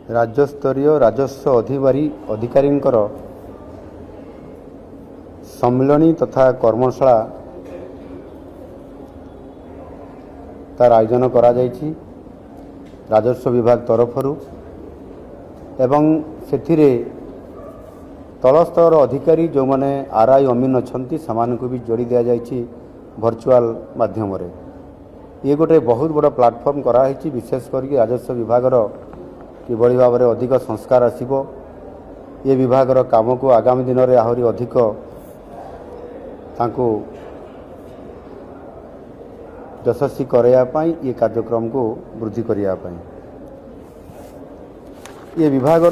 राज्यस्तरीय राजस्व अधिकारी सम्मिलनी तथा कर्मशाला तार आयोजन करा जायछि राजस्व विभाग तरफरु एवं सेथिरे तलस्तर अधिकारी जो माने आरआई अमीन अछंती समान को भी जोड़ी दिया जायछि वर्चुअल माध्यम रे। ये गोटे बहुत बड़ा प्लाटफॉर्म करा है विशेष करके राजस्व विभाग किभली भाव में अधिक संस्कार आसिबो ये विभाग काम को आगामी दिन में आहरी अधिक तांको यशस्वी कराई ये कार्यक्रम को वृद्धि करने ये विभाग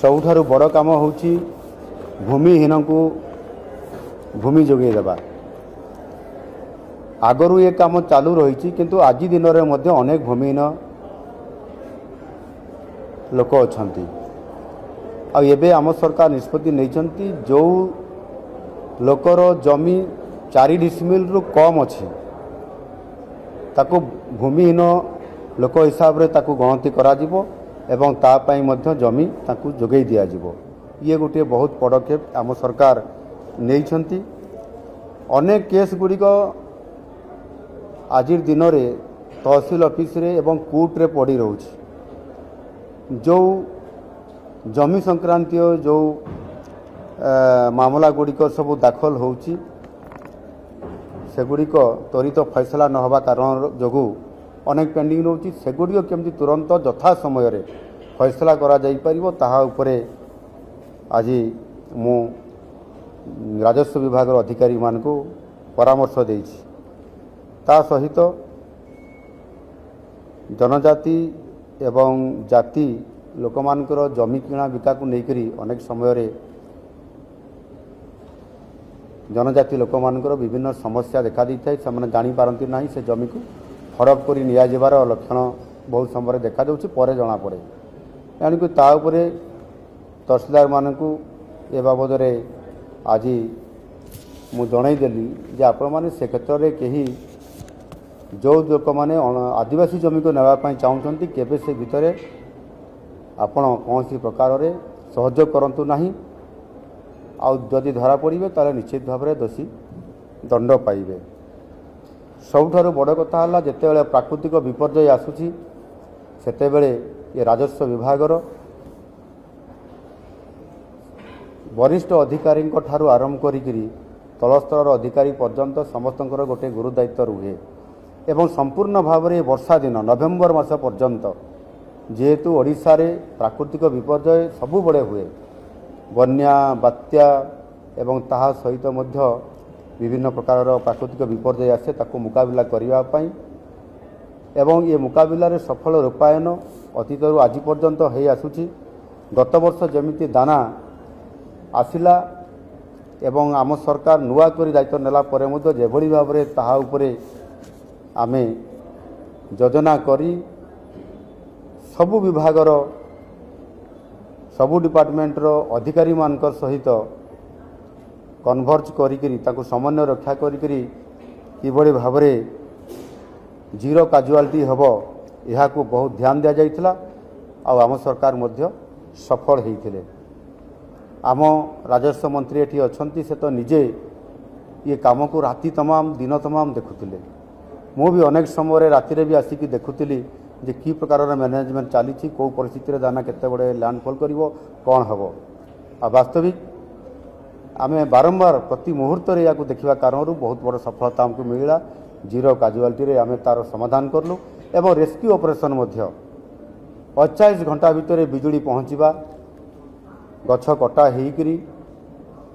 सबुठारु बड़ काम होची भूमिहीन को भूमि जोगे देबा। आगरू ये काम चालू रही किंतु आज दिन में मध्य अनेक भूमिहीन लोक अछंती आबे आम सरकार निष्पत्ति नहीं जो लोकर जमी 4 डिसिमिल रु कम अच्छी ताको भूमिहीन लोक हिसाब से ताको गणति करा जिवो एवं तापाई मध्य जमी ताको जोगई दिया जिवो। ये गोटे बहुत पदक्षेप आम सरकार नहीं अनेक केस गुड़िक आज दिन में तहसील ऑफिस रे एवं कोर्ट रे पड़ी रोची जो जमी संक्रांतीय जो मामला गुड़िक सब दाखल होची सेगुड़िक त्वरित फैसला न होबा कारण जोगु अनेक पेंडिंग रोची सेगुड़िक केमती तुरंत यथा समय रे फैसला करा जाई परिबो ताहा उपरे आज मु राजस्व विभाग अधिकारी मान को परामर्श देइछि। ता सहित जनजाति एवं जाति लोक मानकर जमी किणा बिका को लेकरी अनेक समय रे जनजाति लोक मानकर विभिन्न समस्या देखा दी थाए से जानी पारती ना से जमी को हड़प कर निया जिबार लक्षण बहुत समय देखा जाउछि परे जना पड़े यानी ता उपरे तहसीलदार मानकु ए बाबद रे आज मु जनईदेली जे आपण माने से क्षेत्र में कहीं जो लोक मैंने आदिवासी जमी को नापी चाहते केबे से भितर आपण कौन प्रकार रे सहयोग करंतु नाही आदि धरा पड़े ताले निश्चित भाव में दोषी दंड पाइबे। सबुठारु बड़ कथा है जिते प्राकृतिक विपर्यय आसुची सेतेबेले ये राजस्व विभागर वरिष्ठ अधिकारी ठारू आरंभ करी तलस्तर अधिकारी पर्यंत समस्त गोटे गुरुदायित्व रुहे एवं संपूर्ण भाव में वर्षा दिन नवेम्बर मास पर्यंत जेहेतु ओडिशा रे प्राकृतिक विपर्यय सबु बड़े हुए बन्या बात्या एवं ताहा सहित मध्य विभिन्न प्रकार प्राकृतिक विपर्यय आसे ताको मुकाबिला करिवा पई एवं ये मुकाबिला रे सफल रूपायन अतीत आज पर्यंत हो आसुची। गत वर्ष जमिति दाना आसिला एवं आम सरकार नुआ करी दायित्व नेला परे मध्य जेभली भाव में ताहा उपरे आमे योजना करी सबु विभागर सबु डिपार्टमेंट रो अधिकारी मानकर सहित कन्वर्ज करी ताको समन्वय रक्षा करी किभली भाव में जीरो काजुआलिटी हबो यहा को बहुत ध्यान दिया जाइथिला आ आम सरकार मध्य सफल होइथिले। आम राजस्व मंत्री एठी अछंती से तो निजे ये काम को राति तमाम दिन तमाम देखुतिले मु भी अनेक समय राति भी आसिक देखुली जे कि प्रकार मैनेजमेंट चली कौ परिस्थिति दाना केते बड़े लैंडफॉल करिवो कौन हम आ वास्तविक आमे बारंबार प्रति मुहूर्त या देखा कारण बहुत बड़ सफलता हमको मिला जीरो काजुआलिटी रे आमे तार समाधान करलु एवं रेस्क्यू ऑपरेशन मध्य 48 घंटा भितर बिजुली पहुँचवा गछ कटा होकरी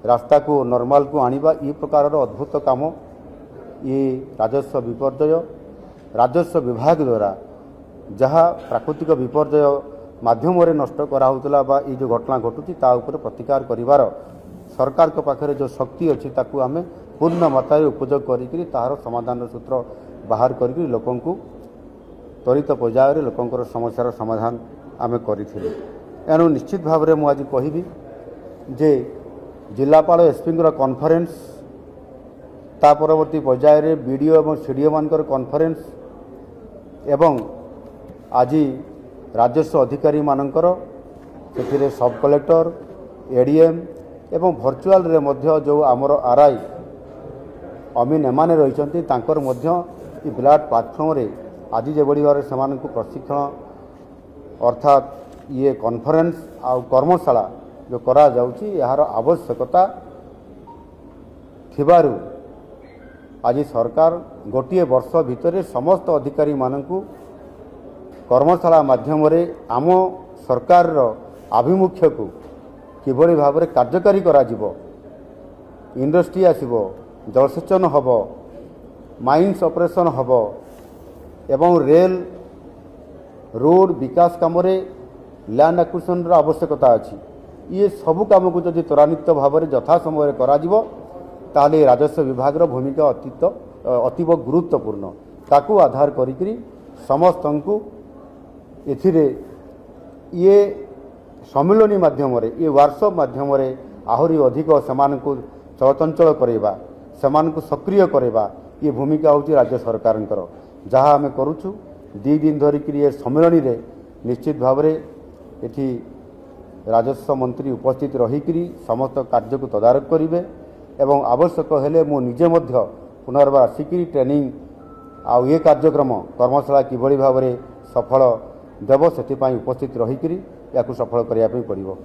रास्ता को नॉर्मल को आनिबा ये प्रकार अद्भुत काम ये राजस्व विपर्यय राजस्व विभाग द्वारा जहाँ प्राकृतिक विपर्यय माध्यम नष्ट कराउतला बा ये जो घटना घटुची ता ऊपर प्रतिकार करिवार सरकार के पाखरे जो शक्ति अच्छी ताकू आमे पूर्ण मात्रा उपयोग करी तार समाधान सूत्र बाहर करी लोकों को त्वरित पर्यायर लोकंकर समस्यार समाधान आमे करिथिलु। एणु निश्चित भाव में मुझे कहबी जे जिलापाल एसपी कॉन्फ्रेंस ता परवर्ती पर्यायर बीडीओ और सीडीओ मानकर कॉन्फ्रेंस एवं आज राजस्व अधिकारी मानकर से सब कलेक्टर एडीएम एवं भर्चुआल रे मध्य जो आमर आरआई अमीन एमाने रही ब्लाड प्लाटफर्म रे आज जो भाव से प्रशिक्षण अर्थात ये कॉन्फ्रेंस आ कर्मशाला जो करा जाउची यार आवश्यकता थिबारु आज सरकार गोटे वर्ष भितर समस्त अधिकारी मानकु कर्मशाला माध्यम रे आम सरकार रो आभिमुख्य को किभली भाव में कार्यकारी करा जिवो, इंडस्ट्री आसिबो, जलसेचन हब, माइन्स ऑपरेशन हब एवं रेल रोड विकास काम रे लैंड एक्विजिशन रो आवश्यकता अछि। ये सबु काम को जदि त्वरान्वित भाव में यथा समय करा जिवो ताले राजस्व विभाग रो भूमिका अतीव गुरुत्वपूर्ण ताकू आधार करी समस्त को एथिरे ये सम्मिलनी माध्यम ये वर्कशॉप माध्यम आहरी अधिक से चलचंचल करवा से सक्रिय करवा ये भूमिका हूँ राज्य सरकार जहाँ आम करुचु 2 दिन धरिक ये सम्मिलनी रे निश्चित भाव में एठी राजस्व मंत्री उपस्थित रहीकि समस्त कार्य को तदारक करेंगे एवं आवश्यक हेले मु निजे मध्य पुनर्बार आसिक ट्रेनिंग आउ ये कार्यक्रम कर्मशाला किभली भाव में सफल देव से उपस्थित रहीकि या सफल करने पड़ो।